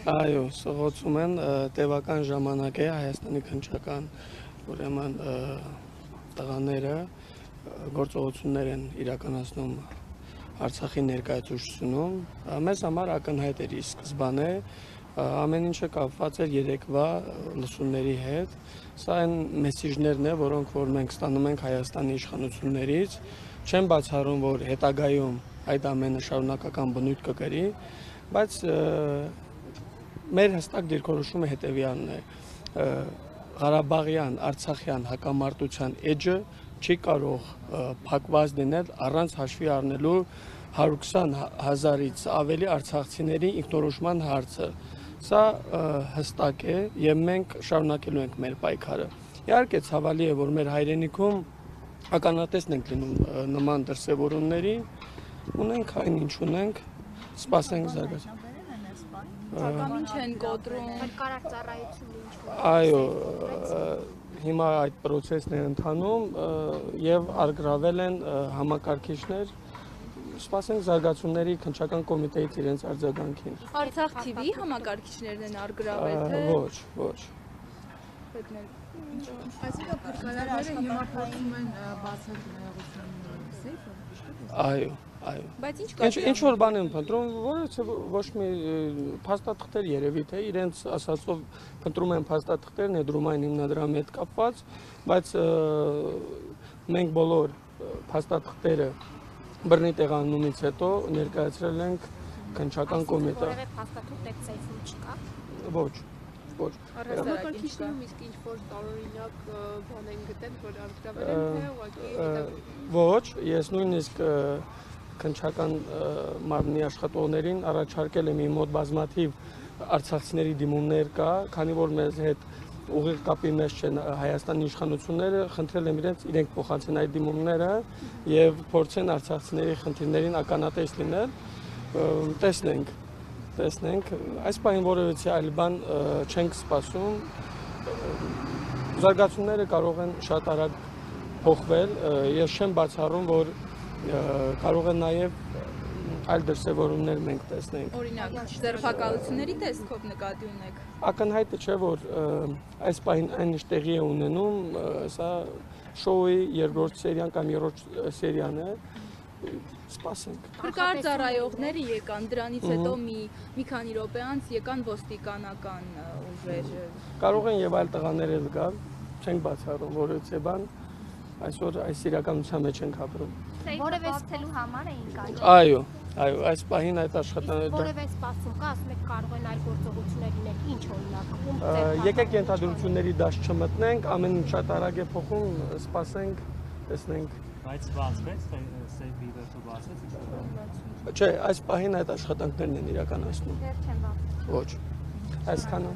Այո, սղոցում են տևական ժամանակ է Հայաստանի քննչական ուրեմն տղաները գործողություններ են իրականացնում Արցախի ներկայացուցչությունում։ Մեզ համար ակնհայտ էր ի սկզբանե, ամեն ինչը կապված էր երեկվա լսումների հետ։ Սա այն մեսիջներն է, որոնք որ մենք ստանում ենք Հայաստանի իշխանություններից, չեմ բացառում, որ հետագայում այդ ամենը շարունակական բնույթ կկրի, բայց մեր հստակ դիրքորոշումը հետևյալն է. Ղարաբաղյան, Արցախյան հակամարտության էջը չի կարող փակված լինել առանց հաշվի առնելու 120,000-ից ավելի արցախցիների ինքնորոշման հարցը։ Սա հստակ է եւ մենք շարունակելու ենք մեր պայքարը։ Իհարկե ցավալի է, որ մեր հայրենիքում ականատեսն ենք լինում նման դրսևորումների, ունենք այն ինչ ունենք, սպասենք զարգացում։ Ինչ են կոտրում, կարար ծառայությունը ինչ-որ։ Այո, հիմա այդ process-ն է ընթանում եւ արգրավել են համակարգիչներ, սպասենք զարգացումների քննչական կոմիտեից իրենց արձագանքին։ Արցախ TV համակարգիչներն են արգրավել, թե Ոչ։ Այսինքն փրկարարները հիմա փորձում են բացել նեղություն սեյֆը։ Այո։ Բայց ինչ կա։ Ինչ որ բան են փնտրում, որը ոչ մի փաստաթղթեր երևի թե իրենց ասածով փնտրում են փաստաթղթեր ներդրումային հիմնադրամի հետ կապված, բայց մենք բոլոր փաստաթղթերը բռնի տեղանումից հետո ներկայացրել ենք քննչական կոմիտե։ Որևէ փաստաթուղթ այդ սեյֆում չկա։ Ոչ։ Համակարգիչներում իսկ ինչ-որ տարօրինակ բան են գտել, որ արգրավել են, թե ուղղակի Ոչ, ես նույնիսկ քննչական մարմնի աշխատողներին առաջարկել եմ իմ մոտ բազմաթիվ արցախցիների դիմումներ կա, քանի որ մեզ հետ ուղիղ կապի մեջ չեն Հայաստանի իշխանությունները, խնդրել եմ իրենք փոխանցեն այդ դիմումները եւ փորձեն արցախցիների խնդիրներին ականատես լինել, տեսնենք, այս պահին որևէ այլ բան չենք սպասում, զարգացումները կարող են շատ արագ փոխվել, ես չեմ բացառում, որ կարող է նաև այլ դրսևորումներ մենք տեսնենք։ Օրինակ, ձերբակալությունների տեսքով նկատի ունեք։ Ակնհայտը չէ, որ այս պահին այն ինչ տեղի է ունենում, սա շոուի երկրորդ սերիան կամ երրորդ սերիան է, սպասենք։ Փրկարար ծառայողները եկան, դրանից հետո մի քանի րոպե անց եկան ոստիկանական ուժեր։ Կարող են եւ այլ տղաներ էլ գալ, չենք բացառում, որովհետեւ բան այսօր այս իրականության մեջ ենք ապրում։ Որևէ ստելու համար էին կան։ Այո, այս պահին այդ աշխատանքը Որևէ սպասում կա, ասում եք կարող են այլ գործողություններ լինել, ինչ օրինակ։ Եկեք ենթադրությունների դաշտ չմտնենք, ամեն ինչ շատ արագ է փոխում, սպասենք, տեսնենք։ Բայց բացվեց, սեյֆի վերջը բացվեց։ Չէ, այս պահին այդ աշխատանքներն են իրականացնում։ Դեռ չեն բացել։ Ոչ։ Այսքանը։